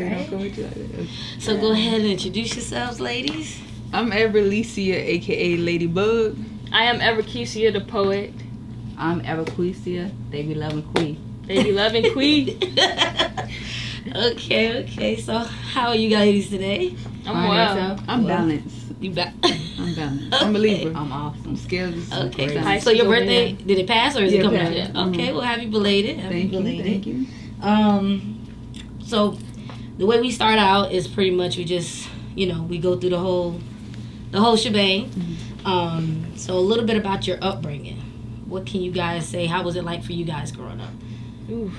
say don't come with you like that. So go ahead and introduce yourselves, ladies. I'm Everlecia, aka Ladybug. I am Everkesia, the poet. I'm Everquesia. They be loving Quee. They be loving Quee. Okay. So how are you guys today? I'm well. I'm balanced. You back? I'm balanced. I'm a believer. I'm awesome. I'm scared. Okay. So your birthday, did it pass or is it coming up? Yeah. Okay. Well, happy belated. Thank you. So the way we start out is pretty much we just, we go through the whole shebang. Mm-hmm. So a little bit about your upbringing. What can you guys say? How was it like for you guys growing up? Oof.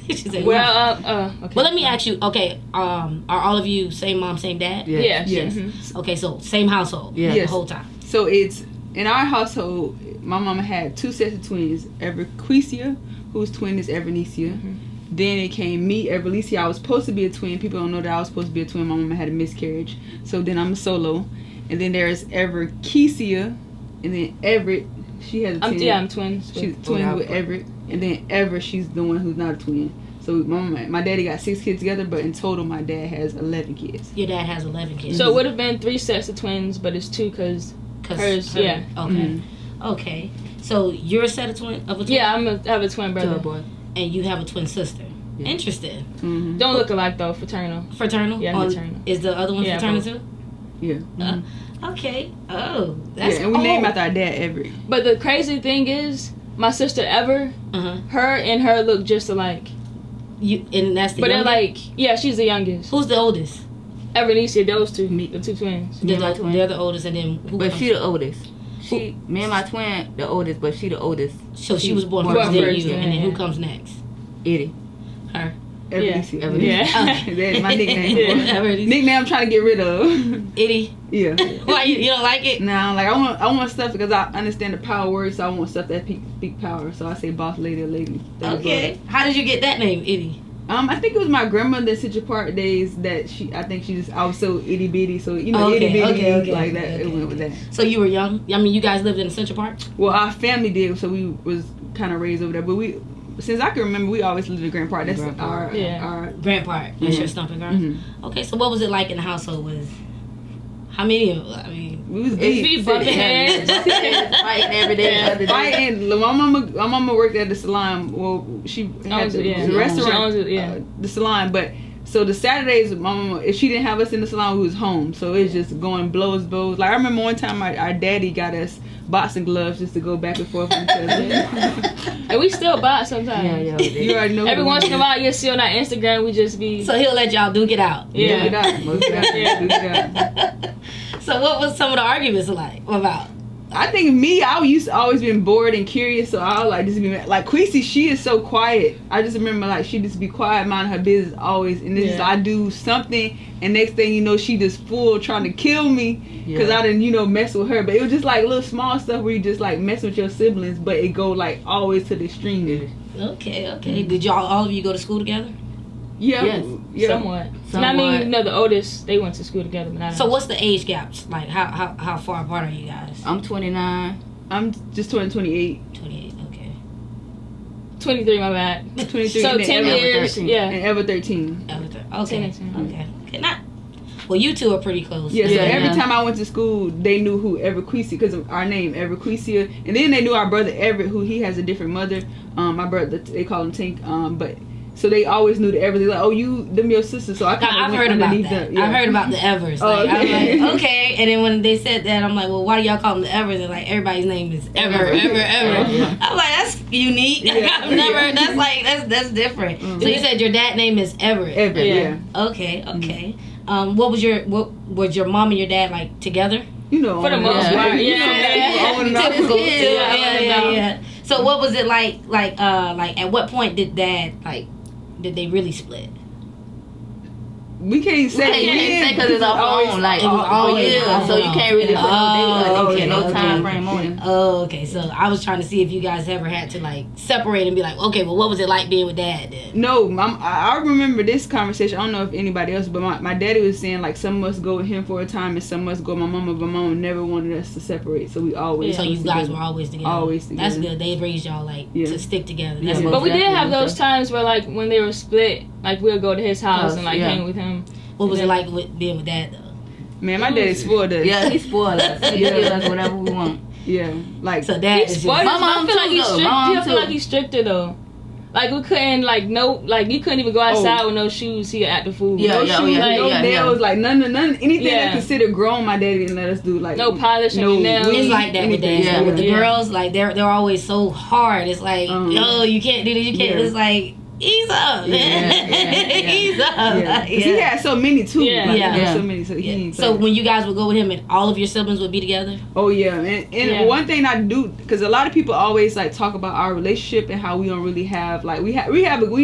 She said, okay. Well, let me ask you. Okay, are all of you same mom, same dad? Yes. Mm-hmm. Okay, so same household. Yeah. The whole time. So it's in our household. My mama had 2 sets of twins. Everquesia, whose twin is Evernecia. Mm-hmm. Then it came me, Everlecia. I was supposed to be a twin. People don't know that I was supposed to be a twin. My mama had a miscarriage. So then I'm a solo. And then there's Everkesia. And then Everett. She has a twin. I'm twins. She's twin with Everett. And then Ever, she's the one who's not a twin. So my daddy got 6 kids together, but in total my dad has 11 kids. Your dad has 11 kids. So it would have been 3 sets of twins, but it's 2 because hers. Yeah. Okay. Mm-hmm. Okay. So you're a set of twin? Yeah, I have a twin brother. Boy. And you have a twin sister. Yeah. Interesting. Mm-hmm. Don't look alike though. Fraternal. Fraternal? Yeah, fraternal. Is the other one fraternal both. too? Yeah. Okay. Oh, that's and we named after our dad Everett. But the crazy thing is, my sister Ever, her and her look just alike. And that's the But youngest? they're like, she's the youngest. Who's the oldest? Evernecia, those two, the 2 twins. They're the oldest, and then who But comes she the oldest. Me and my twin, the oldest, but she the oldest. So she was born Born first, then first, you, yeah. and then who comes next? Eddie. Her. Everlecia. Yeah. That's my nickname. Everlecia. Nickname I'm trying to get rid of. Eddie. Yeah. Why you don't like it? Nah, like I want stuff because I understand the power words, so I want stuff that speak power. So I say boss lady or lady. Okay. How did you get that name, Eddie? I think it was my grandmother in Central Park days that I was so itty bitty, so itty bitty like that. It went with that. So you were young. I mean, you guys lived in Central Park. Well, our family did, so we was kind of raised over there. But since I can remember, we always lived in Grand Park. That's our Grand Park. That's your stomping ground. Mm-hmm. Okay, so what was it like in the household with? How many of? I mean, we was We bumping heads. Fighting every day. Yeah. Fighting. My mama worked at the salon. Well, she had the restaurant, the salon. But so the Saturdays, my mama, if she didn't have us in the salon, we was home. So it's just going blows. Like I remember one time, our daddy got us boxing gloves just to go back and forth with each other. And we still box sometimes. Yeah. You already know. Every once in a while, you'll see on our Instagram, we just be. so he'll let y'all duke it out. Yeah. So what was some of the arguments like about? I think I used to always been bored and curious, so I would like just be like Queasy. She is so quiet. I just remember like she just be quiet, mind her business always, and this is I do something, and next thing you know, she just full trying to kill me because I didn't mess with her. But it was just like little small stuff where you just like mess with your siblings, but it go like always to the extreme. Okay. Did all of you go to school together? Yeah. Somewhat. I mean, the oldest, they went to school together. But so what's the age gaps? Like, how far apart are you guys? I'm 29. I'm just turning 28. 28, okay. 23, my bad. 23. So 10 years, yeah. And Ever 13. Okay. Not. Well, you two are pretty close. Yeah, so every time I went to school, they knew who Everquesia, because of our name, Everquesia. And then they knew our brother Everett, who he has a different mother. My brother, they call him Tank. But so they always knew the Evers. Like, them your sister. So I've heard about that. I've heard about the Evers. Like, I was like, okay. And then when they said that, I'm like, well, why do y'all call them the Evers? And like, everybody's name is Ever. Yeah. I'm like, that's unique. I've never. That's like that's different. So you said your dad name is Everett. Everett. Yeah. Okay. What was your mom and your dad like together? For the most part, yeah. So what was it like? Like at what point did they really split? We can't say because it's our own. Like, so you can't really put no time frame on it. Oh, okay. So I was trying to see if you guys ever had to like separate and be like, okay, well, what was it like being with dad then? No, I remember this conversation. I don't know if anybody else, but my daddy was saying like some must go with him for a time and some must go with my mama. But mama never wanted us to separate, so we always. So you guys were always together. Always together. That's good. They raised y'all like to stick together. That's But we did have those times where like when they were split. Like we'll go to his house and like hang with him. What was it like being with Dad though? Man, my daddy spoiled us. Yeah, he spoiled us. He give us whatever we want. Yeah, like so Dad is just, my mom I feel like he's strict. I feel too. like he's stricter though. Like we couldn't you couldn't even go outside with no shoes. He at the food. No shoes, no nails, like none anything that's considered grown. My daddy didn't let us do like no polish, no nails. It's like that with Dad. Yeah. With the girls, like they're always so hard. It's like yo, you can't do this. You can't. It's like ease up, ease up. Like, he had so many too. Yeah, so many. So so when you guys would go with him, and all of your siblings would be together. Oh yeah, and one thing I do, because a lot of people always like talk about our relationship and how we don't really have like we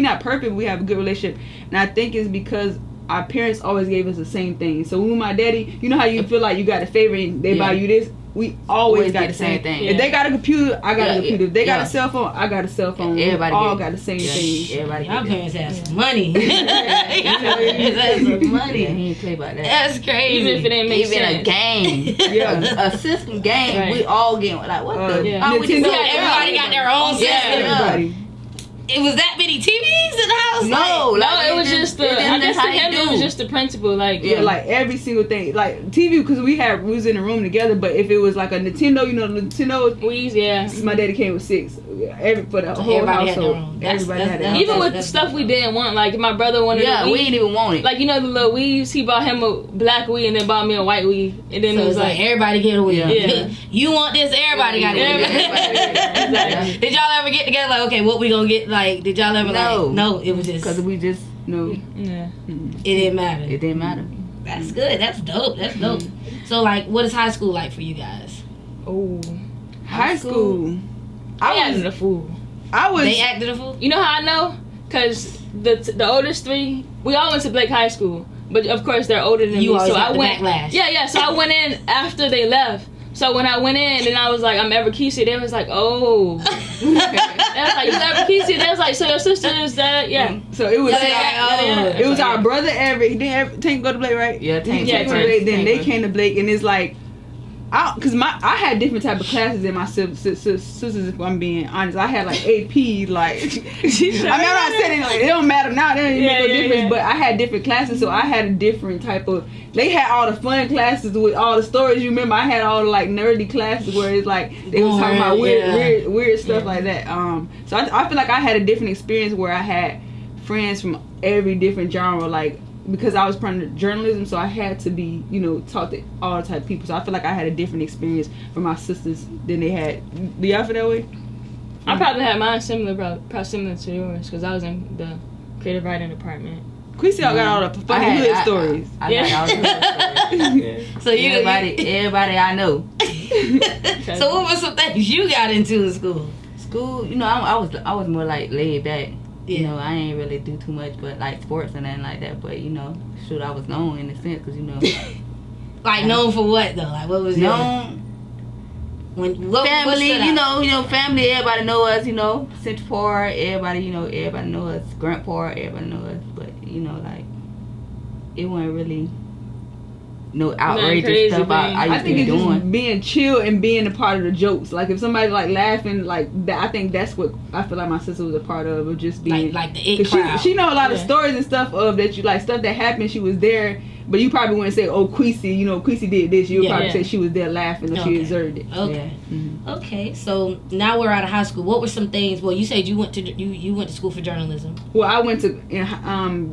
not perfect, we have a good relationship, and I think it's because our parents always gave us the same thing. So when my daddy, you know how you feel like you got a favor and they buy you this. We always got the same thing. If they got a computer, I got a computer. If they got a cell phone, I got a cell phone. Everybody all got the same thing. Everybody. Y'all parents have some money. Y'all parents have some money. He ain't play about that. That's crazy. Even if it ain't make sense. A game, a system game, we all get like what the? Everybody got their own system. Everybody. It was that many TVs in the house? No, it was just the. I guess to him it was just the principle, like like every single thing, like TV, because we was in the room together. But if it was like a Nintendo, Nintendo, my daddy came with 6. For the whole household, everybody had it. Even with the stuff we didn't want, like my brother wanted. Yeah, we didn't even want it. Like the little Wii's, he bought him a black Wii and then bought me a white Wii, and then it was like everybody get a Wii. Yeah. You want this? Everybody got it. Did y'all ever get together like, okay, what we gonna get? Like, did y'all ever no, it was just because we just no. Yeah. It didn't matter. It didn't matter. That's good. That's dope. That's dope. So like, what is high school like for you guys? Oh, high school. I acted a fool. They acted a fool. You know how I know? Cause the oldest 3, we all went to Blake High School, but of course they're older than me. So I went. Backlash. Yeah. So I went in after they left. So when I went in and I was like, I'm Ever Kesey, they was like, oh. They was like, you Ever Kesey? They was like, so your sister is that? Yeah. So it was it was our brother Ever. He didn't Tank go to Blake, right? Yeah, Tank. Tank go to Blake. Then they came to Blake, and it's like, because I had different type of classes in my sisters. If I'm being honest, I had like AP. Like, I'm not saying like it don't matter now. There ain't no difference. But I had different classes, so I had a different type of. They had all the fun classes with all the stories. You remember, I had all the like nerdy classes where it's like they was talking about weird stuff like that. So I feel like I had a different experience where I had friends from every different genre, like. Because I was part of journalism, so I had to be, talk to all type of people. So I feel like I had a different experience from my sisters than they had. Do y'all feel that way? I probably had mine similar to yours, because I was in the creative writing department. Queasy got all the funny hood stories. I got all the hood stories. So everybody I know. So what were some things you got into in school? School, I was more like laid back. Yeah. I ain't really do too much, but like sports and nothing like that. But shoot, I was known in a sense, because like known for what though? Like what was known? Family, family. Everybody know us. Central Park. Everybody know us. Grant Park. Everybody know us. But like it wasn't really no outrageous stuff I used to be doing. Just being chill and being a part of the jokes. Like if somebody like laughing like that, I think that's what I feel like my sister was a part of just being like the it crowd. She know a lot of stories and stuff of that you like stuff that happened. She was there, but you probably wouldn't say, "Oh, Queasy, Queasy did this." You would probably say she was there laughing or she observed it. Okay. Okay. So now we're out of high school. What were some things? Well, you said you went to school for journalism. Well, I went to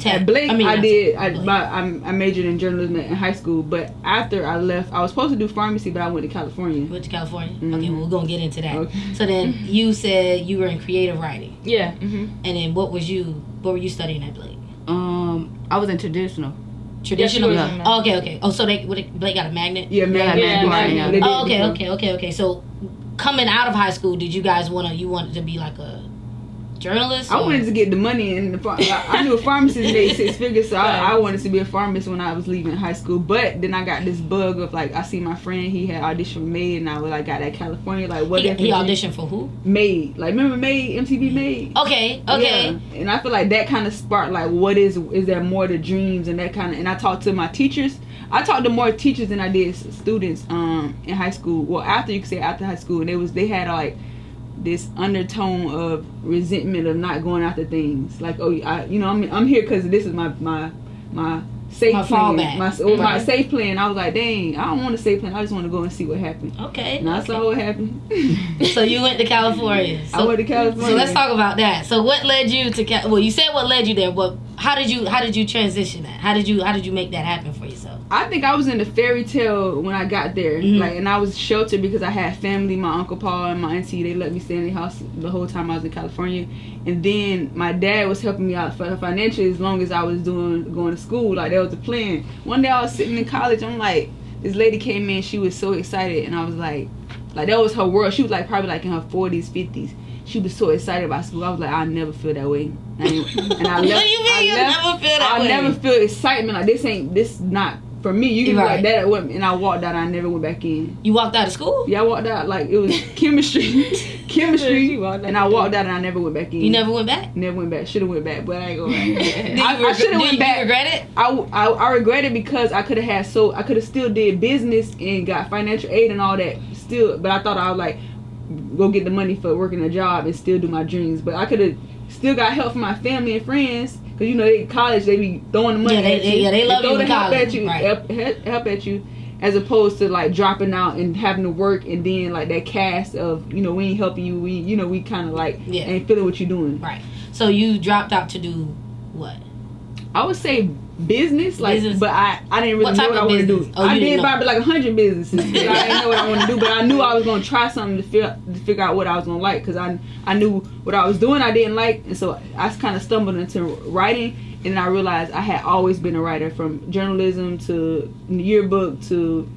at Blake. I majored in journalism in high school, but after I left, I was supposed to do pharmacy, but I went to California. You went to California. Okay, well, we're gonna get into that. Okay. So then you said you were in creative writing. Yeah. And then what were you studying at Blake? I was in traditional. Traditional. Yeah. Oh, okay. Oh, so Blake got a magnet. Yeah, magnet. Oh, okay. So coming out of high school, did you guys wanted to be like a journalist? I wanted to get the money, and I knew a pharmacist made 6 figures, so I wanted to be a pharmacist when I was leaving high school. But then I got this bug of like I see my friend, he had auditioned for Maid, and I was like got that California what he auditioned for who? Maid. Like remember Maid, MTV Maid? Okay. Yeah. And I feel like that kind of sparked like what is there more to dreams and that kind of. And I talked to my teachers. I talked to more teachers than I did students in high school. Well, after high school, and they had like this undertone of resentment of not going after things. Like, oh, I'm here because this is my safe plan, my safe plan. I was like, dang, I don't want a safe plan. I just want to go and see what happened. Okay. And I saw what happened. So you went to California. I went to California. So let's talk about that. So what led you to well, you said what led you there, but how did you transition that? How did you make that happen for yourself? I think I was in the fairy tale when I got there. Like, and I was sheltered because I had family. My Uncle Paul and my auntie, they let me stay in the house the whole time I was in California. And then my dad was helping me out financially as long as I was going to school. Like, that was the plan. One day I was sitting in college. I'm like, this lady came in. She was so excited, and I was like that was her world. She was like probably like in her 40s, 50s. She was so excited about school. I was like, I'll never feel that way. And I left. What do you mean you'll never feel that way? I'll never feel excitement. Like, this not for me. You can be like that. And I walked out. I never went back in. You walked out of school? Yeah, I walked out. Like, it was chemistry. And I walked out and I never went back in. You never went back? Never went back. Should have went back, but I ain't going back. I should have went back. You regret it? I regret it because I could have still did business and got financial aid and all that still, but I thought I would like go get the money for working a job and still do my dreams. But I could have still got help from my family and friends, because you know they college, they be throwing the money at you. Yeah, they love you in college. Help at you, as opposed to like dropping out and having to work, and then like that cast of, you know, we ain't helping you, we kind of like ain't feeling what you're doing. Right. So you dropped out to do what? I would say business, like, but I didn't really know what I want to do. Oh, I did probably like 100 businesses. I didn't know what I want to do, but I knew I was going to try something to figure out what I was going to like, because I knew what I was doing I didn't like, and so I kind of stumbled into writing, and then I realized I had always been a writer, from journalism to yearbook to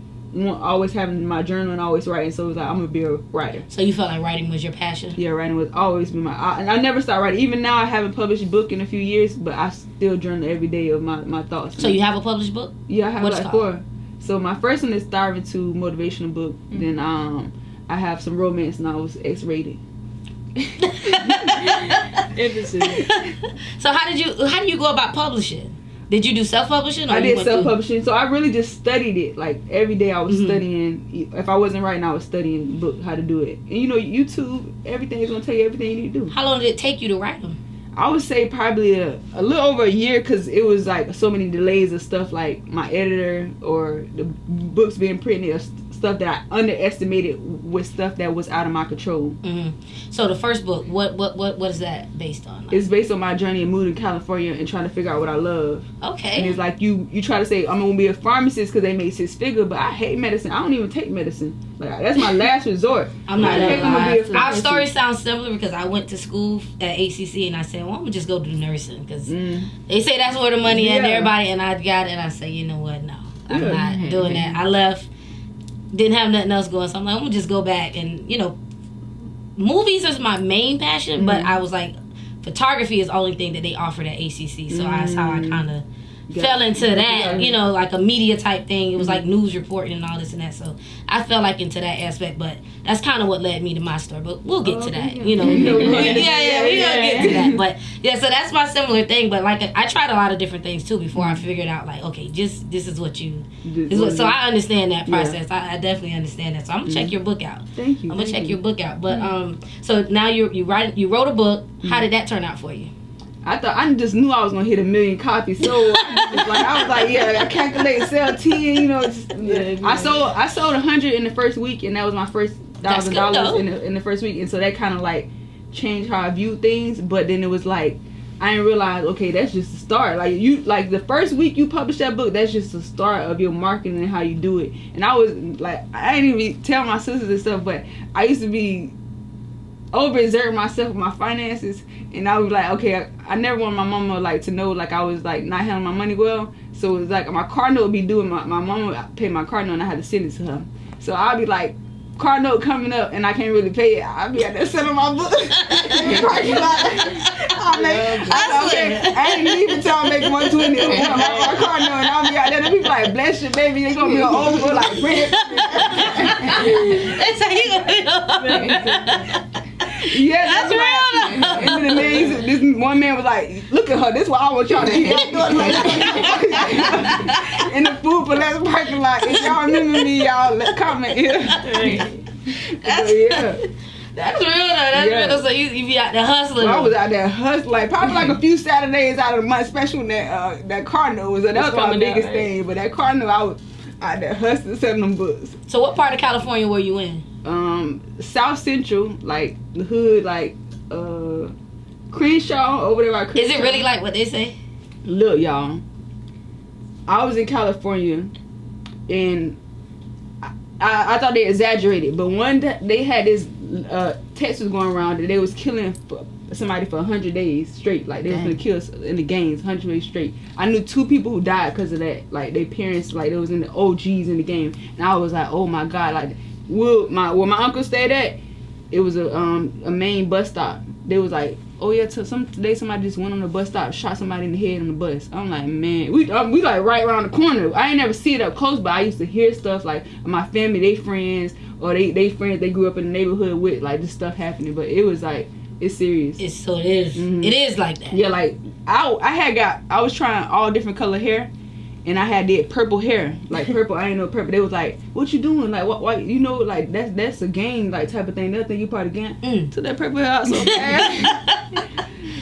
always having my journal and always writing. So it was like, I'm gonna be a writer. So you felt like writing was your passion? Yeah, writing was always been and I never stopped writing. Even now I haven't published a book in a few years, but I still journal every day of my thoughts. So you have a published book? Yeah, I have like 4. So my first one is Starving to Motivational book. Then I have some romance novels, X-rated. So how do you go about publishing? Did you do self-publishing? Or I did self-publishing. So I really just studied it. Like, every day I was studying. If I wasn't writing, I was studying book how to do it. And you know, YouTube, everything is going to tell you everything you need to do. How long did it take you to write them? I would say probably a little over a year, because it was like so many delays of stuff, like my editor or the books being printed, or stuff that I underestimated with stuff that was out of my control. So the first book, what is that based on? Like? It's based on my journey of moving to California and trying to figure out what I love. Okay. And it's like you try to say, I'm going to be a pharmacist because they made 6 figures, but I hate medicine. I don't even take medicine. Like, that's my last resort. I'm not gonna lie. Our story sounds similar, because I went to school at ACC and I said, well, I'm going to just go do nursing, because they say that's where the money is, everybody, and I got it, and I said, you know what, no, I'm not doing that. I left, didn't have nothing else going, so I'm like, I'm going to just go back. And, you know, movies is my main passion, but I was like, photography is the only thing that they offered at ACC, so that's how I kind of fell into that, you know, like a media type thing. It was like news reporting and all this and that, so I fell like into that aspect. But that's kind of what led me to my story, but we'll get to that, you know. We're gonna get to that. But yeah, so that's my similar thing. But like, I tried a lot of different things too before I figured out, like, okay, just this is what you so I understand that process. I definitely understand that, so I'm gonna check your book out. Thank you. I'm gonna check your book out. But so now you wrote a book. How did that turn out for you? I just knew I was gonna hit 1 million copies, so I was like, I calculate, sell 10, you know. I sold 100 in the first week, and that was my first $1,000 in the first week, and so that kind of like changed how I viewed things. But then it was like, I didn't realize, okay, that's just the start. Like the first week you publish that book, that's just the start of your marketing and how you do it. And I was like, I didn't even tell my sisters and stuff, but I used to be overexerting myself with my finances, and I was like, okay, I never wanted my mama like to know like I was like not handling my money well. So it was like my car note would be due, and my mama would pay my car note, and I had to send it to her. So I'd be like, car note coming up, and I can't really pay it. I'd be out there selling my book in the parking lot. I ain't leaving till I make 120 on my car note, and I'll be out there. The people like, bless you, baby, it's gonna be an over, like, bring it. That's how you gonna be. Yeah, that's real. And then this one man was like, look at her, this is what I want y'all to hear. In the Food for Less parking lot. If y'all remember me, y'all comment here. That's real though. That's real. So you be out there hustling. Well, I was out there hustling, like probably like a few Saturdays out of the month, especially when that Cardinal was. That was my biggest thing. But that Cardinal, I was out there hustling, selling them books. So what part of California were you in? South Central, like the hood, like Crenshaw over there by Crenshaw. Is it really like what they say? Look, y'all, I was in California, and I thought they exaggerated, but one day they had this text was going around that they was killing somebody for 100 days straight. Like they was gonna kill us in the games 100 days straight. I knew 2 people who died because of that. Like their parents, like they was in the OGs in the game, and I was like, oh my god, like where my uncle stayed at, it was a main bus stop. They was like, oh yeah, today somebody just went on the bus stop, shot somebody in the head on the bus. I'm like, man, we like right around the corner. I ain't never see it up close, but I used to hear stuff like my family, they friends, or they friends they grew up in the neighborhood with, like this stuff happening. But it was like, it's serious. It is. Mm-hmm. It is like that. Yeah, like I was trying all different color hair, and I had that purple hair, like purple. I ain't know purple. They was like, "What you doing? Like, what? You know, like that's a gang like type of thing. They'll think you part of gang." Took that purple hair out so bad.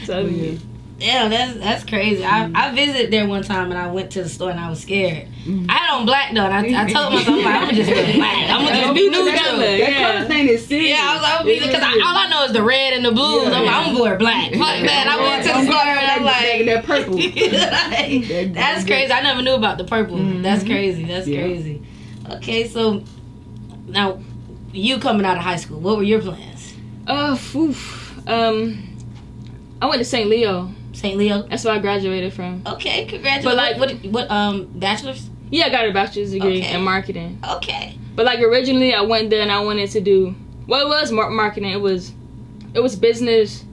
So yeah, that's crazy. I visited there one time and I went to the store and I was scared. I had on black though, and I told myself, I'm gonna just wear black. I'm gonna just be new color. That color thing is serious. Yeah, I was like, because all I know is the red and the blues. I'm gonna wear black. Fuck that. I went to the store and I'm like, that purple. That's crazy. I never knew about the purple. That's crazy. That's crazy. Okay, so now you coming out of high school, what were your plans? I went to St. Leo. St. Leo? That's where I graduated from. Okay, congratulations. But like, what bachelor's? Yeah, I got a bachelor's degree in marketing. Okay. But like originally I went there and I wanted to do, well, it was marketing. It was business.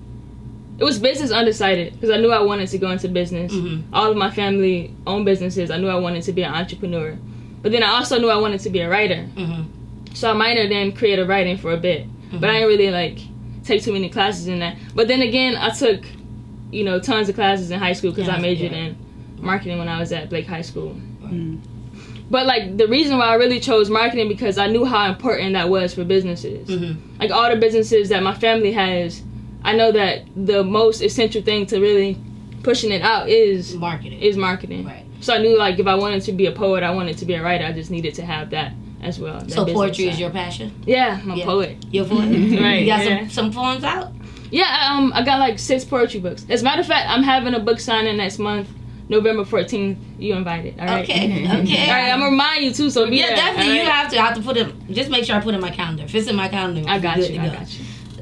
It was business undecided because I knew I wanted to go into business. All of my family owned businesses. I knew I wanted to be an entrepreneur. But then I also knew I wanted to be a writer. So I minored in creative writing for a bit. But I didn't really like take too many classes in that. But then again, I took, tons of classes in high school because I majored in marketing when I was at Blake High School. But like the reason why I really chose marketing because I knew how important that was for businesses. Like all the businesses that my family has, I know that the most essential thing to really pushing it out is marketing. Right. So I knew like if I wanted to be a poet, I wanted to be a writer, I just needed to have that as well. So poetry is your passion? Yeah, I'm a poet. You're a poet? Right. You got some poems out? Yeah, I got like 6 poetry books. As a matter of fact, I'm having a book signing next month, November 14th. You invited, all right? Okay. All right, I'm gonna remind you too, so be there. Definitely. Right? You have to. I have to put it. Just make sure I put it in my calendar. If it's in my calendar, I got you.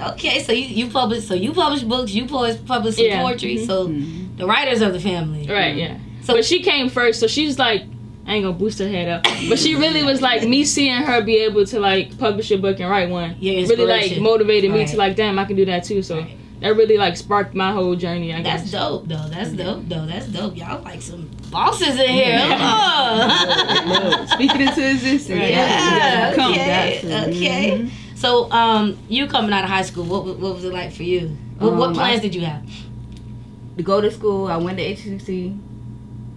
Okay, so you publish books. You publish some poetry. So the writers of the family, right? Yeah. So, but she came first, so she's like, I ain't gonna boost her head up, but she really was like me seeing her be able to like publish a book and write one. Really like motivated me to like, damn, I can do that too. So. That really like sparked my whole journey, I guess. That's dope though. That's dope. Y'all like some bosses in here. Speaking into existence. Yeah. Okay. So you coming out of high school, what was it like for you? What plans did you have? To go to school, I went to HCC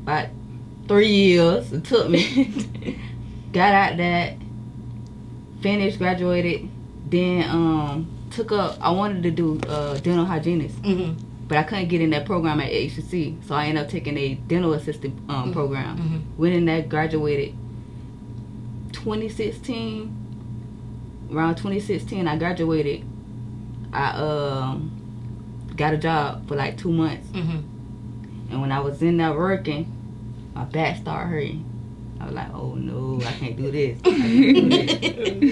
about 3 years. It took me. Got out that, finished, graduated, then took up, I wanted to do dental hygienist, but I couldn't get in that program at HCC, so I ended up taking a dental assistant program. Went in that, graduated 2016. Around 2016, I graduated. I got a job for like 2 months, and when I was in there working, my back started hurting. I was like, oh no, I can't do this.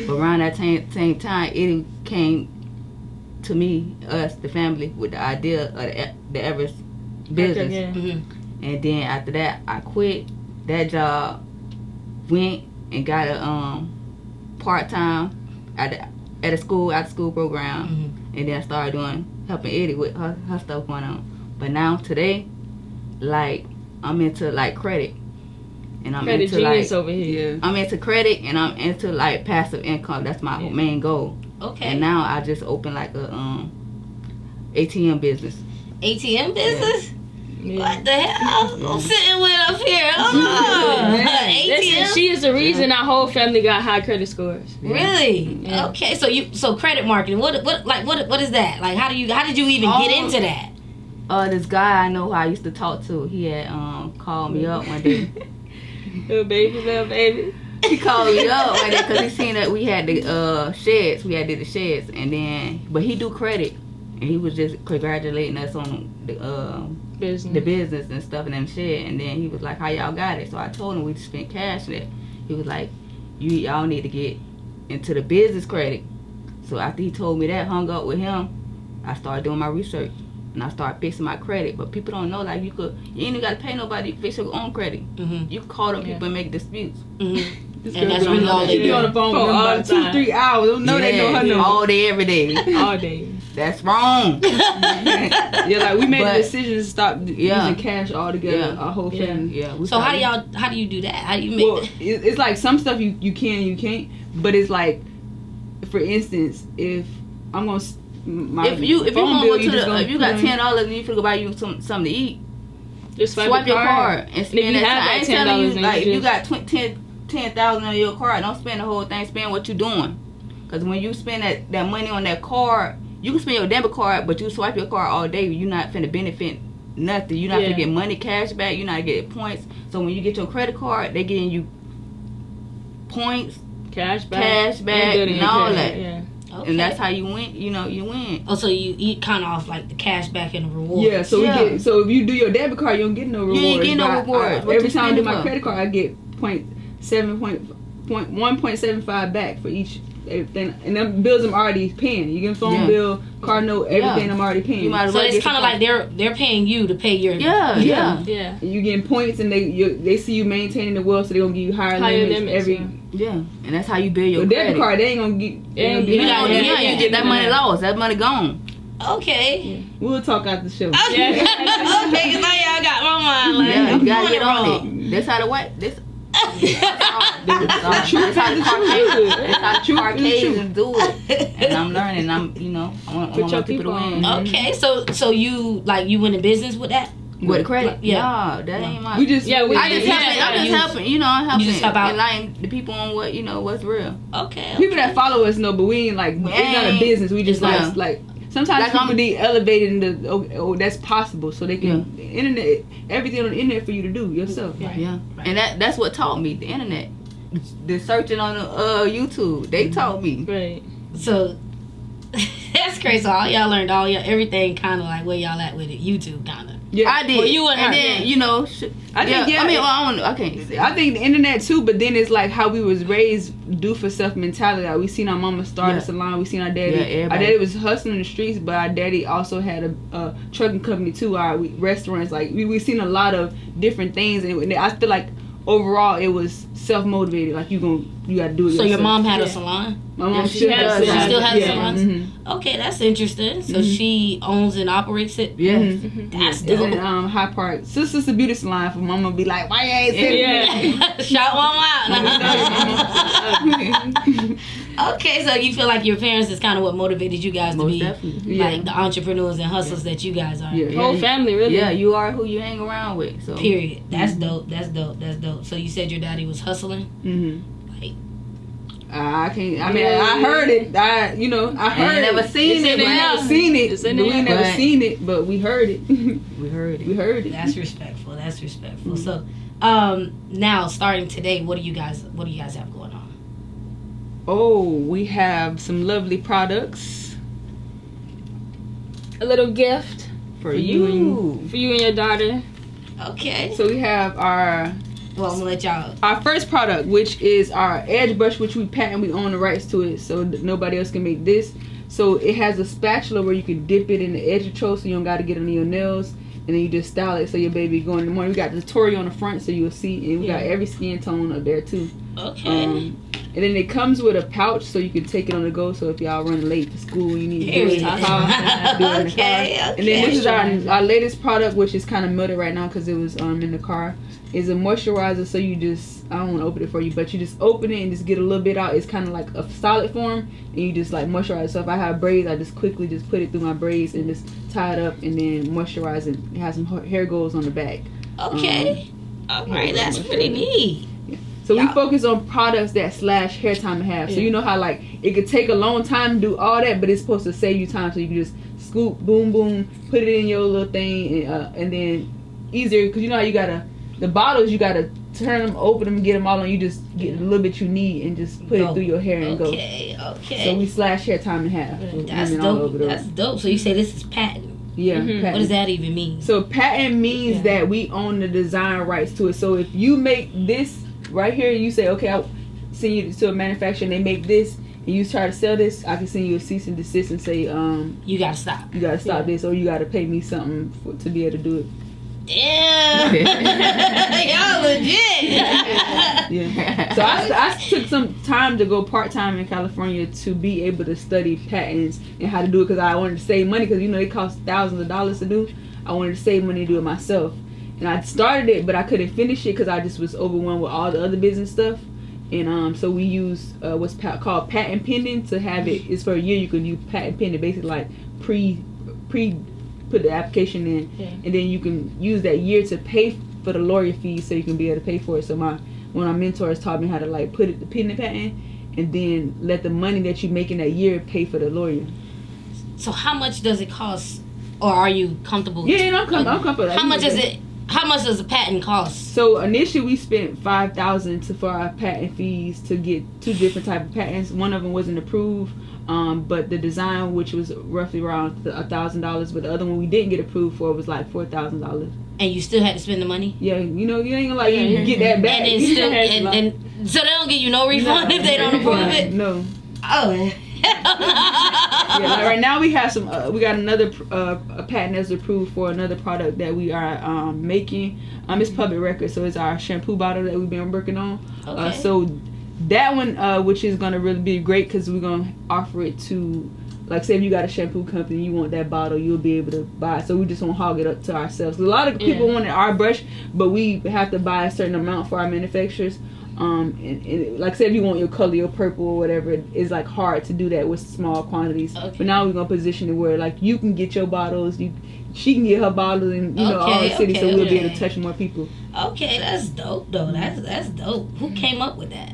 But around that same time, it came to me, us, the family, with the idea of the Everest business. And then after that, I quit that job, went and got a part-time at a school, after school program, and then I started helping Eddie with her stuff going on. But now today, like I'm into like credit, and I'm credit into genius like over here. I'm into credit, and I'm into like passive income. That's my main goal. Okay. And now I just opened like a ATM business. ATM business? What the hell? I'm sitting with up here. Listen, she is the reason our whole family got high credit scores. Really? Yeah. Okay. So credit marketing. What is that? Like, how did you even get into that? This guy I know who I used to talk to, he had called me up one day. Little baby. He called me up one day because he seen that we had the sheds. We had did the sheds, and then but he do credit, and he was just congratulating us on the business and stuff in them shed. And then he was like, "How y'all got it?" So I told him we spent cash there. He was like, "Y'all need to get into the business credit." So after he told me that, hung up with him, I started doing my research. And I started fixing my credit, but people don't know, like, you ain't even got to pay nobody to fix your own credit. You can call them people and make disputes. And that's really all they do. On the phone for about 2-3 hours. Don't know they know her number. All day, every day. All day. That's wrong. Like we made the decision to stop using cash altogether. Our whole family. So how do you do that? How do you make? Well, it's like some stuff you can, you can't. But it's like, for instance, if I'm gonna. If you got $10 and you finna go buy you something to eat, just swipe your card and spend that. I ain't telling you, like, if you got 10,000 on your card, don't spend the whole thing. Spend what you doing, because when you spend that money on that card, you can spend your debit card, but you swipe your card all day, you're not finna benefit nothing. You're not finna get money, cash back. You're not getting points. So when you get your credit card, they getting you points, cash back, and all that. Yeah. Okay. And that's how you win. You win. Oh, so you eat kind of off like the cash back and the reward. Yeah. So if you do your debit card, you don't get no rewards. You ain't get no rewards. Every time I do my credit card, I get 1.75 back for each everything, and them bills I'm already paying. You get phone bill, car note, everything I'm already paying. So it's kind of like they're paying you to pay your You getting points, and they see you maintaining the wealth, so they gonna give you higher limits every. And that's how you build your debit card. They ain't gonna get. You get that money lost. That money gone. Okay. We'll talk after the show. Okay, cause now y'all got my mind. Like, you gotta get on it. That's how the what this. That's how the Caucasians do it, and I'm learning. I want my people to win. Okay, so you went in business with that. With credit? No, that ain't my. I'm just helping. I'm helping. I'm helping. You just help out. Enlighten the people on what's real. Okay. People that follow us know, but we ain't like, it's not a business. We just like sometimes people need elevated into that's possible, so they can internet, everything on the internet for you to do yourself. Right. And that's what taught me, the internet. The searching on YouTube, they taught me. Right. So that's crazy. So all y'all learned everything kind of like where y'all at with it. YouTube kind of. Yeah, I did. Well, you and then I can't say. I think the internet too, but then it's like how we was raised, do for self mentality. Like we seen our mama start a salon. We seen our daddy. Our daddy was hustling in the streets, but our daddy also had a trucking company too. Our restaurants. Like we seen a lot of different things, and I feel like overall it was self motivated. Like you got to do it. So yourself. your mom had a salon. My mom still has salons. Mm-hmm. Okay, that's interesting. So she owns and operates it. Yeah, that's dope. It's in High Park. Sister Beauty Salon. For mama be like, why you ain't sitting? Shout one out. Okay, so you feel like your parents is kind of what motivated you guys to be like the entrepreneurs and hustlers that you guys are. Whole family, really. Yeah, you are who you hang around with. So. Period. That's dope. That's dope. So you said your daddy was hustling. I can't. I mean, I heard it. I heard it. Never seen it. We never seen it. We never seen it, but we heard it. We heard it. That's respectful. So, now starting today, what do you guys have going on? Oh, we have some lovely products. A little gift for you and your daughter. Okay. So we have our. Well, I'm gonna let y'all. Our first product, which is our edge brush, which we patent, we own the rights to it, so nobody else can make this. So it has a spatula where you can dip it in the edge control, so you don't got to get under your nails, and then you just style it so your baby going in the morning. We got the tutorial on the front, so you'll see, and we got every skin tone up there too. Okay. And then it comes with a pouch so you can take it on the go. So if y'all running late to school, you need to do it in the car. Okay. And then this is our latest product, which is kind of melted right now because it was in the car. Is a moisturizer. So you just, I don't want to open it for you, but you just open it and just get a little bit out. It's kind of like a solid form, and you just like moisturize. So if I have braids, I just quickly just put it through my braids and just tie it up and then moisturize it. It has some hair goals on the back. Okay. All right, that's pretty neat. So we focus on products that slash hair time in half. So you know how like it could take a long time to do all that, but it's supposed to save you time. So you can just scoop, boom, boom, put it in your little thing, and then easier because you know how you gotta the bottles you gotta turn them, open them, get them all on. You just get a little bit you need and just put it through your hair and go. Okay. So we slash hair time in half. That's dope. That's dope. So you say this is patent. Yeah. Patent. What does that even mean? So patent means that we own the design rights to it. So if you make this right here, you say, okay, I'll send you to a manufacturer and they make this, and you try to sell this, I can send you a cease and desist and say, you gotta stop. You gotta stop this, or you gotta pay me something to be able to do it. Damn. Y'all legit. Yeah. So I took some time to go part-time in California to be able to study patents and how to do it because I wanted to save money because, you know, it costs thousands of dollars to do. I wanted to save money to do it myself. And I started it, but I couldn't finish it because I just was overwhelmed with all the other business stuff. And so we use what's called patent pending to have it. It's for a year. You can do patent pending, basically like pre put the application in, and then you can use that year to pay for the lawyer fees, so you can be able to pay for it. So one of my mentors taught me how to like put the pending patent, and then let the money that you make in that year pay for the lawyer. So how much does it cost, or are you comfortable? Yeah, I'm comfortable. How much is it? How much does a patent cost? So initially we spent $5,000 for our patent fees to get 2 different type of patents. One of them wasn't approved, but the design, which was roughly around $1,000, but the other one we didn't get approved for was like $4,000. And you still had to spend the money? Yeah, you know, you ain't gonna you get that back. And then still, and so they don't give you no refund if they don't approve it? No. Oh. Yeah, like right now we have some. We got another patent that's approved for another product that we are making. It's public record, so it's our shampoo bottle that we've been working on. Okay. So that one, which is gonna really be great, because we're gonna offer it to, like, say if you got a shampoo company, you want that bottle, you'll be able to buy it. So we just won't hog it up to ourselves. A lot of people wanted our brush, but we have to buy a certain amount for our manufacturers. And like say if you want your color, your purple or whatever, it's like hard to do that with small quantities. Okay. But now we're gonna position it where like you can get your bottles, she can get her bottles, and all the cities, so we'll be able to touch more people. Okay, that's dope though. That's dope. Who came up with that?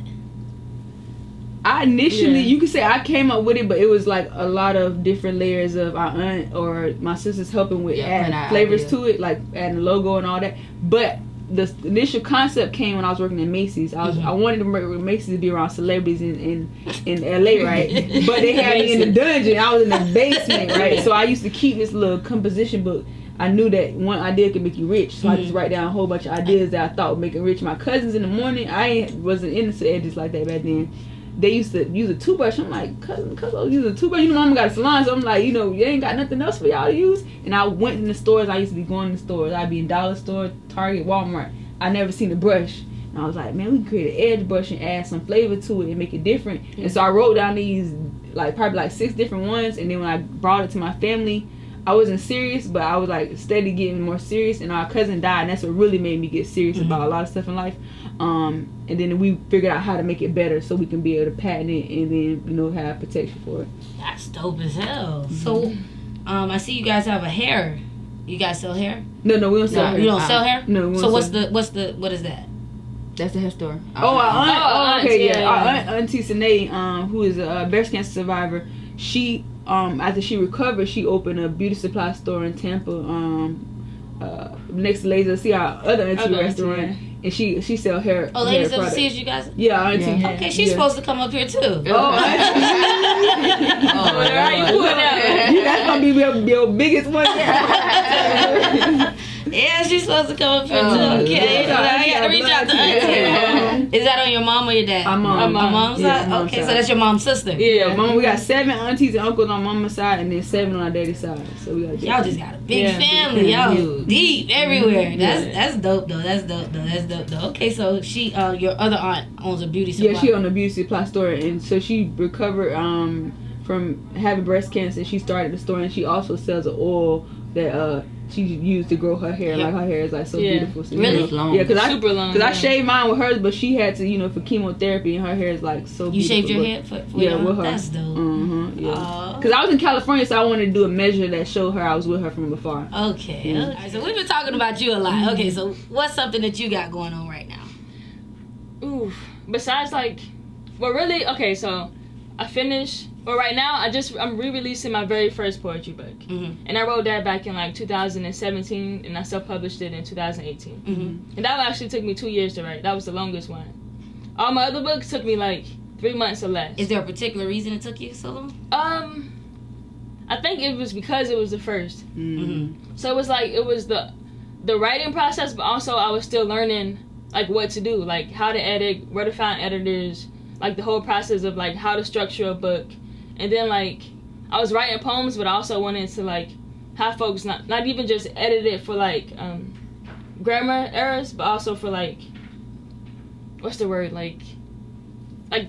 I initially, you could say I came up with it, but it was like a lot of different layers of our aunt or my sisters helping with adding flavors to it, like adding the logo and all that. But the initial concept came when I was working at Macy's. I wanted to work with Macy's to be around celebrities in LA, right? But they had me in the dungeon. I was in the basement, right? So I used to keep this little composition book. I knew that one idea could make you rich, so I just write down a whole bunch of ideas that I thought would make it rich. My cousins in the morning, I wasn't into edges like that back then. They used to use a toothbrush. I'm like, cousin, I use a toothbrush. You know, mama got a salon, so I'm like, you know, you ain't got nothing else for y'all to use. And I went in the stores. I used to be going in the stores. I'd be in Dollar Store, Target, Walmart. I never seen a brush. And I was like, man, we can create an edge brush and add some flavor to it and make it different. Mm-hmm. And so I wrote down these, like, probably like 6 different ones. And then when I brought it to my family, I wasn't serious, but I was like steady getting more serious. And our cousin died, and that's what really made me get serious about a lot of stuff in life. And then we figured out how to make it better so we can be able to patent it and then, you know, have protection for it. That's dope as hell. Mm-hmm. So, I see you guys have a hair. You guys sell hair? No, we don't sell hair. You don't sell hair? No. So what is that? That's the hair store. Our aunt, our auntie Sine, who is a breast cancer survivor, she after she recovered, she opened a beauty supply store in Tampa, next to Laser. See our other auntie restaurant. And she sell hair. Oh, Ladies of the Sea, you guys? Yeah, auntie. Okay, she's supposed to come up here too. Oh, you put out. That's gonna be your biggest one. Yeah, she's supposed to come up here too. Okay, I got to reach out to auntie. Is that on your mom or your dad? My mom's side? Okay, so that's your mom's sister. Yeah, mom. We got 7 aunties and uncles on mama's side, and then 7 on our daddy's side. So we got y'all just got a big family. Y'all deep everywhere. That's dope though. That's dope though. Okay, so she, your other aunt owns a beauty supply. Yeah, she owned a beauty supply store, and so she recovered from having breast cancer. She started the store, and she also sells an oil that she used to grow her hair. Like her hair is like so beautiful. So, really? Long. Yeah, super long. Because I shaved mine with hers, but she had to, for chemotherapy, and her hair is like so beautiful. You shaved your head for with her. That's dope. Yeah. Because I was in California, so I wanted to do a measure that showed her I was with her from afar. Okay. All right, so we've been talking about you a lot. Okay, so what's something that you got going on right now? Ooh, besides really, okay, so I finished. Well, right now, I'm re-releasing my very first poetry book. And I wrote that back in 2017, and I self-published it in 2018. And that actually took me 2 years to write. That was the longest one. All my other books took me 3 months or less. Is there a particular reason it took you so long? I think it was because it was the first. So it was it was the writing process, but also I was still learning what to do, how to edit, where to find editors, the whole process of how to structure a book. And then I was writing poems, but I also wanted to have folks not even just edit it for grammar errors, but also for what's the word,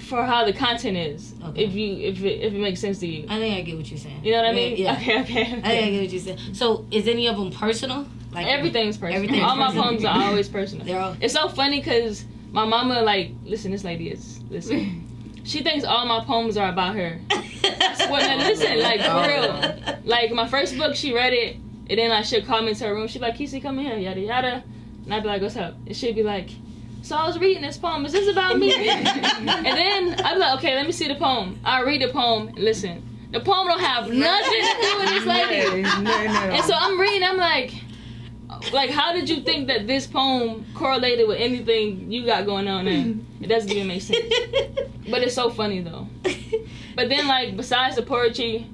for how the content is. Okay. If it makes sense to you. I think I get what you're saying. You know what I mean? Yeah. Okay. I think I get what you're saying. So is any of them personal? Everything's personal. All my poems are always personal. It's so funny because my mama listen, this lady is she thinks all my poems are about her. Well, no, listen, for real. My first book, she read it, and then she'll call me into her room. She'd be like, Kesey, come in here, yada yada. And I'd be like, what's up? And she'd be like, so I was reading this poem. Is this about me? And then I'd be like, okay, let me see the poem. I read the poem and listen. The poem don't have nothing to do with this lady. No. And so I'm reading, I'm like, how did you think that this poem correlated with anything you got going on there? It doesn't even make sense. But it's so funny though. But then besides the poetry,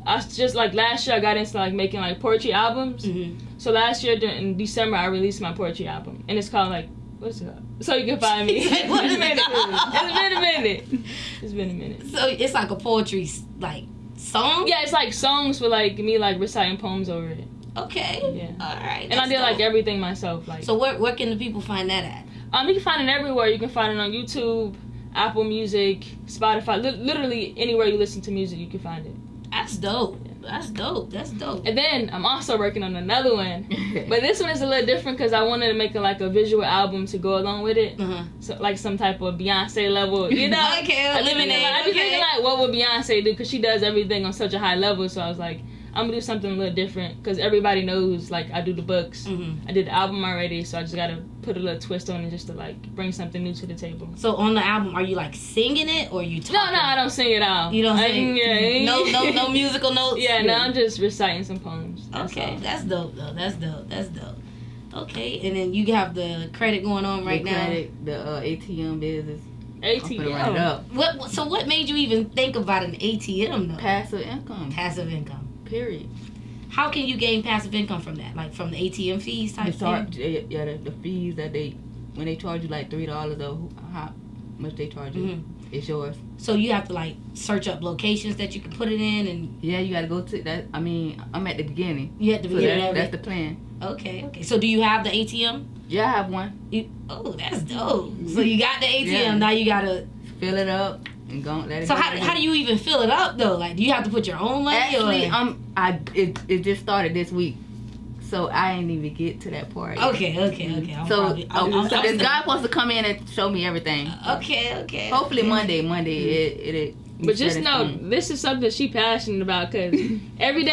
I just last year I got into making poetry albums. So last year in December I released my poetry album, and it's called what's it called? So you can find me. It's been a minute. So it's a poetry song? Yeah, it's songs with me reciting poems over it. Okay. Yeah. All right. And I did everything myself. So where can the people find that at? You can find it everywhere. You can find it on YouTube, Apple Music, Spotify. Literally anywhere you listen to music, you can find it. That's dope. That's dope. And then I'm also working on another one, but this one is a little different because I wanted to make a visual album to go along with it. So some type of Beyonce level, Okay, eliminate. I be thinking what would Beyonce do, because she does everything on such a high level. So I was like, I'm gonna do something a little different because everybody knows I do the books. I did the album already, so I just gotta put a little twist on it just to bring something new to the table. So on the album, are you singing it or you talking? No, I don't sing it out. You don't sing? No musical notes? Yeah, no, I'm just reciting some poems. Okay, that's dope though. That's dope. Okay, and then you have the credit going on right now. The ATM business. ATM. So what made you even think about an ATM though? Passive income. Period. How can you gain passive income from that? From the ATM fees type thing? The fees that when they charge you $3 or how much they charge you, it's yours. So you have to search up locations that you can put it in, and yeah, you got to go to that. I mean, I'm at the beginning. You at the beginning. That's the plan. Okay. So do you have the ATM? Yeah, I have one. That's dope. So you got the ATM. Now you gotta fill it up. And go, let it so go. how do you even fill it up though? Do you have to put your own money? Actually, it just started this week, so I ain't even get to that part yet. Okay. So this guy wants to come in and show me everything. Okay. Hopefully Monday it. But just know, this is something she's passionate about, because every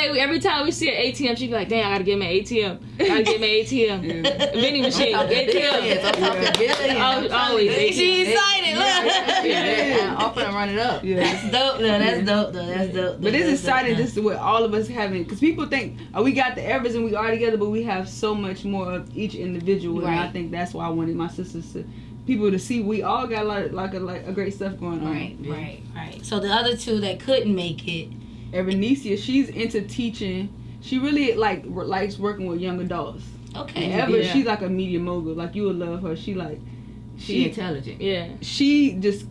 time we see an ATM, she be like, dang, I gotta get me an ATM. Vending machine. ATM. Always. She's excited. I'm off and run it up. Yeah. That's dope though. But it's exciting just what all of us having, because people think, we got the Evers and we are together, but we have so much more of each individual. Right. And I think that's why I wanted my sisters to people to see we all got a great stuff going on. Right. So the other two that couldn't make it, Benicia, she's into teaching. She really likes working with young adults. Okay. Eva, she's like a media mogul. Like, you would love her. She intelligent. Yeah. She just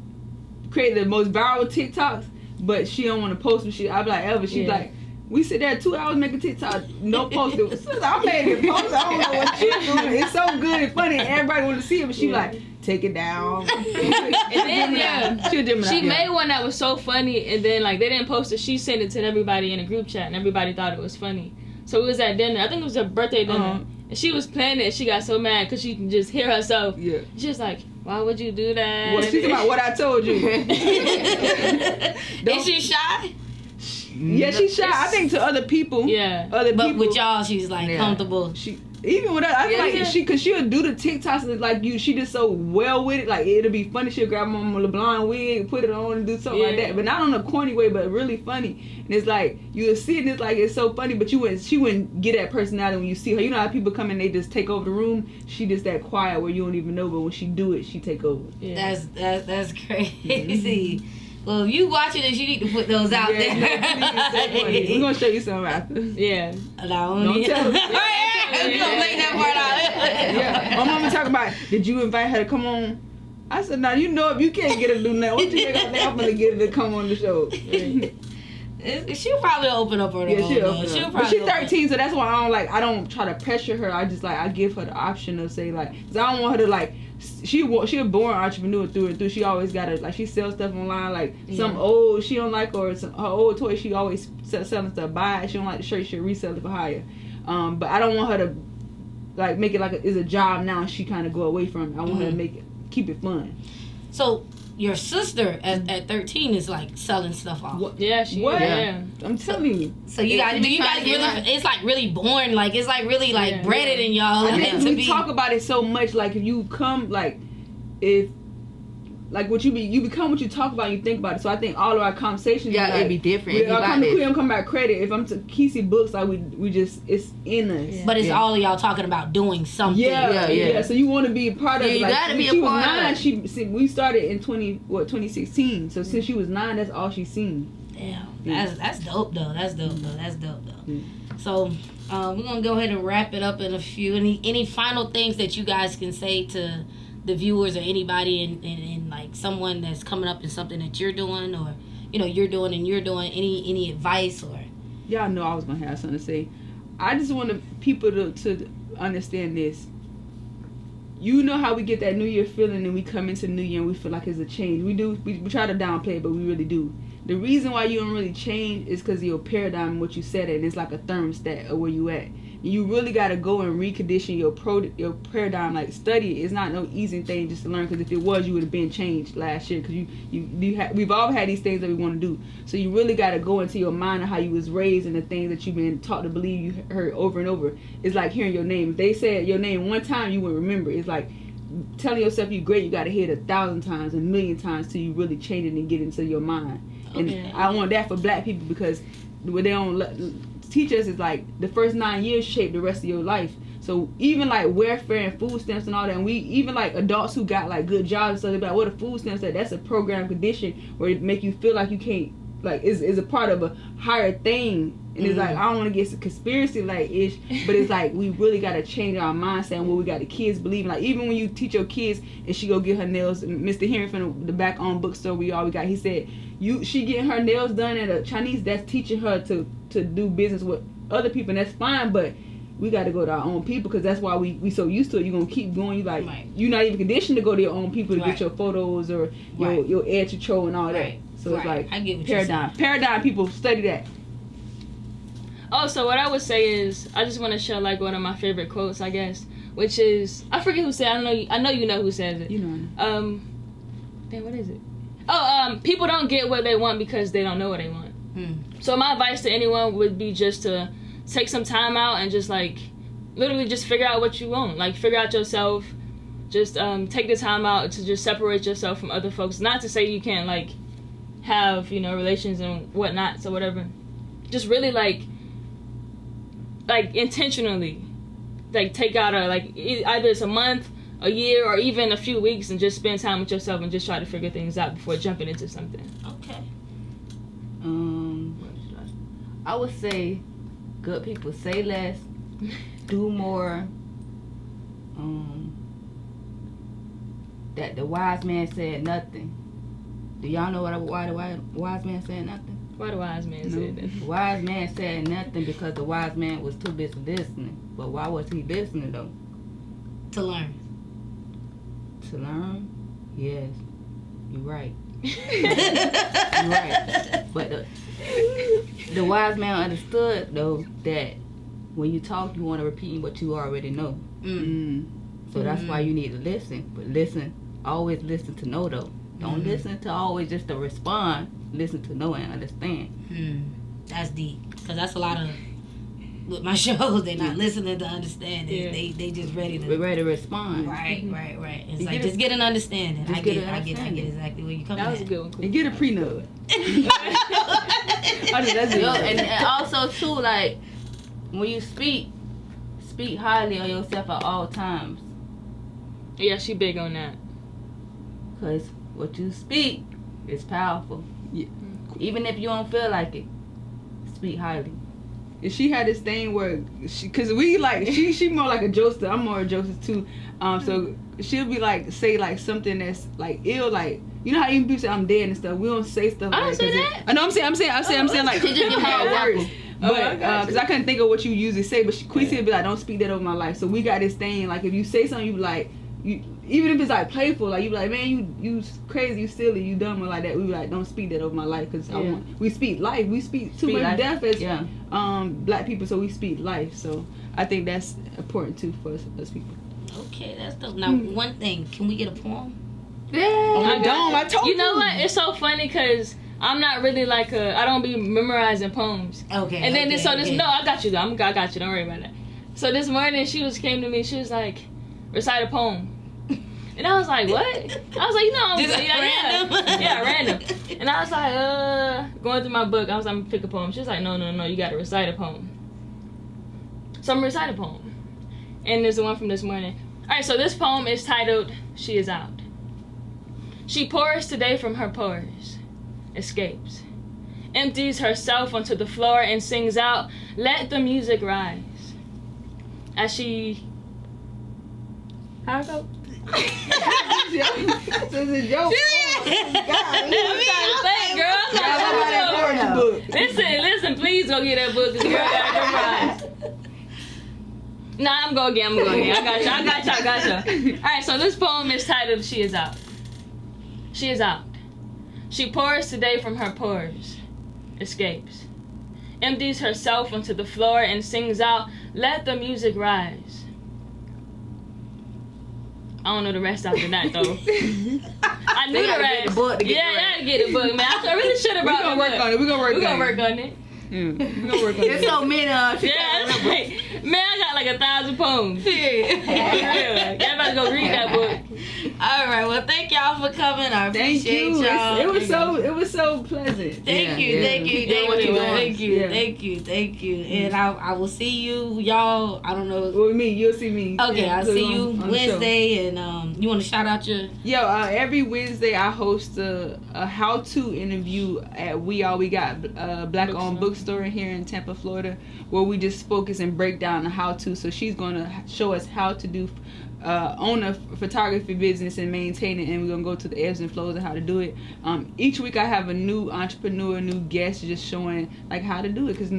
created the most viral TikToks, but she don't want to post them shit. I be like, Eva, she's like, we sit there 2 hours making TikTok, no post it. I made it post. I don't know what she's doing. It's so good and funny, and everybody want to see it, but she like, take it down. And then she made one that was so funny, and then like they didn't post it. She sent it to everybody in a group chat, and everybody thought it was funny. So it was at dinner. I think it was her birthday dinner, and she was playing it. She got so mad because she can just hear herself. Yeah, she was like, "Why would you do that?" Well, she's about what I told you. Is she shy? Yeah, she's shy. I think to other people. Yeah, but with y'all, she's like comfortable. Even with us, I feel like cause she'll do the TikToks like you. She just so well with it. Like, it'll be funny. She'll grab Mama LeBlanc wig, put it on, and do something like that. But not on a corny way, but really funny. And it's like you'll see it, and it's like it's so funny. But she wouldn't get that personality when you see her. You know how people come in, they just take over the room. She just that quiet where you don't even know. But when she do it, she take over. Yeah. That's crazy. Mm-hmm. Well, if you watching this, you need to put those out there. We're gonna show you some after. Yeah. Don't tell her. You gonna play that part out. Yeah. My mama talking about, did you invite her to come on? I said, nah, you know if you can't get her to do nothing, what you think I'm gonna get her to come on the show? She'll probably open up her own. Yeah, she'll open up. But she's 13, so that's why I don't try to pressure her. I just I give her the option of say like, cause I don't want her to she a born entrepreneur through and through. She always got to she sells stuff online some old she don't like, or her old toy she always selling stuff. Buy it. She don't like the shirt, she'll resell it for higher. But I don't want her to make it like it's a job now. And she kind of go away from it. I want her to keep it fun. So your sister at 13 is like selling stuff off. What? Yeah, she. What? Yeah. I'm telling you. So you guys really, it's like really born, like it's like really like bred in y'all. We talk about it so much. Like if you come, if what you become what you talk about, you think about it. So I think all of our conversations, it'd be different. We don't come about credit. If I'm to Kesey books, we just it's in us. Yeah. But it's all of y'all talking about doing something. Yeah. So you want to be a part of it. You gotta be a part of it. We started in 2016. So since she was 9, that's all she's seen. Damn, that's dope though. That's dope though. Yeah. So we're gonna go ahead and wrap it up in a few. Any final things that you guys can say to the viewers or anybody and like someone that's coming up in something that you're doing, or you're doing any advice? Or y'all know I was gonna have something to say. I just want people to understand this. You know how we get that New Year feeling, and we come into New Year and we feel like it's a change. We try to downplay it, but we really do. The reason why you don't really change is because of your paradigm and what you said, and it's like a thermostat of where you at. You really got to go and recondition your paradigm. Like, study is not no easy thing just to learn, because if it was, you would have been changed last year, because we've all had these things that we want to do. So you really got to go into your mind of how you was raised and the things that you've been taught to believe. You heard over and over. It's like hearing your name. If they said your name one time, you would remember. It's like telling yourself you're great. You got to hear it 1,000 times, 1,000,000 times till you really change it and get into your mind. Okay. And I want that for black people, because what they don't teach us is like the first 9 years shape the rest of your life. So even like welfare and food stamps and all that, and we even like adults who got like good jobs and stuff, they're like, what a food stamps at? That's a program condition where it make you feel like you can't, like is a part of a higher thing. And it's like, I don't want to get conspiracy like ish, but it's like we really got to change our mindset and what we got the kids believing. Like, even when you teach your kids and she go get her nails, and Mr. Henry from the back on bookstore we got, he said she getting her nails done at a Chinese, that's teaching her to do business with other people, and that's fine, but we got to go to our own people, because that's why we so used to it. You're gonna keep going. You like you're not even conditioned to go to your own people to get your photos or your air control and all that. So it's like, I get what paradigm people study that. Oh, so what I would say is, I just want to share like one of my favorite quotes, I guess, which is, I forget who said it. I know you know who says it. You know. Damn, what is it? Oh, people don't get what they want because they don't know what they want. So my advice to anyone would be just to take some time out and just like literally just figure out what you want. Like, figure out yourself. Just take the time out to just separate yourself from other folks. Not to say you can't like have relations and whatnot, so whatever. Just really like intentionally like take out either it's a month, a year, or even a few weeks, and just spend time with yourself and just try to figure things out before jumping into something. Okay. I would say good people say less, do more, that the wise man said nothing. Do y'all know why the wise man said nothing? Why the wise man said that? The wise man said nothing because the wise man was too busy listening. But why was he listening though? To learn. To learn? Yes. You're right. You're right. But the wise man understood though that when you talk, you want to repeat what you already know. So that's why you need to listen. But listen, always listen to know though. Don't listen to always just to respond. Listen to know and understand. That's deep. Because that's a lot of with my shows. They're not listening to understand. They just ready to respond. Right. It's like just get an understanding. I get exactly where you come from. That was a good one. And get a prenup. And also too, like when you speak highly of yourself at all times. Yeah, she big on that. Cause what you speak is powerful. Yeah. Even if you don't feel like it, speak highly. And she had this thing where cause we like she more like a jokester. I'm more a jokester too. So she'll be like say like something that's like ill, like you know how even people say I'm dead and stuff. We don't say stuff. I don't say that. I know. I'm saying like She just give me how it an works. But because I couldn't think of what you usually say, but Queasy would be like, don't speak that over my life. So we got this thing like if you say something, you be like even if it's like playful, like you be like, man, you crazy, you silly, you dumb, or like that. We be like, don't speak that over my life because we speak life. We speak too much death as black people, so we speak life. So I think that's important too for us people. Okay, that's dope. Now, one thing, can we get a poem? Yeah. I told you. You know what? It's so funny because I'm not really like I don't be memorizing poems. Okay. And then no, I got you though. I got you. Don't worry about that. So this morning she came to me. She was like, recite a poem. And I was like, what? I was like, random. And I was like, going through my book. I was like, I'm gonna pick a poem. She was like, no, you gotta recite a poem. So I'm gonna recite a poem. And there's the one from this morning. Alright, so this poem is titled, She Is Out. She pours today from her pores, escapes, empties herself onto the floor and sings out, let the music rise. As she... How I go? This is a joke. Listen, please go get that book. This girl got memorized. Nah, I'm going again. I got you. Alright, so this poem is titled She Is Out. She is out. She pours today from her pores, escapes, empties herself onto the floor and sings out, let the music rise. I don't know the rest after that though. I knew the rest. Get the book to get I gotta get the book, man. I really should have brought the book. We're gonna work on it. There's so many of man, I got like 1,000 poems. Yeah, y'all about to go read that book. All right, well, thank y'all for coming. I appreciate y'all. It was so pleasant. Thank you. And I will see you, y'all. I don't know. Well, you'll see me. Okay, I'll see you Wednesday. And you want to shout out your? Every Wednesday I host a how-to interview at We Got Black-owned bookstore here in Tampa, Florida, where we just focus and break down the how-to. So she's gonna show us how to do own a photography business and maintain it, and we're gonna go to the ebbs and flows of how to do it. Each week I have a new entrepreneur, new guest, just showing like how to do it, because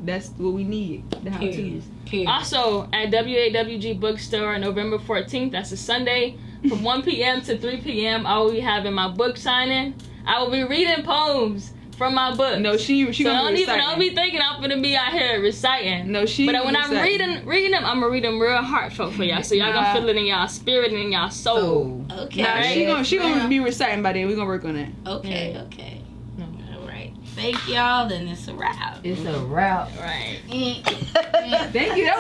that's what we need, the how-tos. Also at WAWG Bookstore on November 14th, that's a Sunday, from 1 p.m. to 3 p.m. I will be having my book signing. I will be reading poems from my book. No, she so don't be thinking I'm gonna be out here reciting. No, But when I'm reading them, I'm gonna read them real heartfelt for y'all, so y'all gonna feel it in y'all spirit and in y'all soul. Okay. She gonna be reciting by then. We're gonna work on that. Okay. All right. Thank y'all. Then it's a wrap. It's a wrap. Right. Thank you.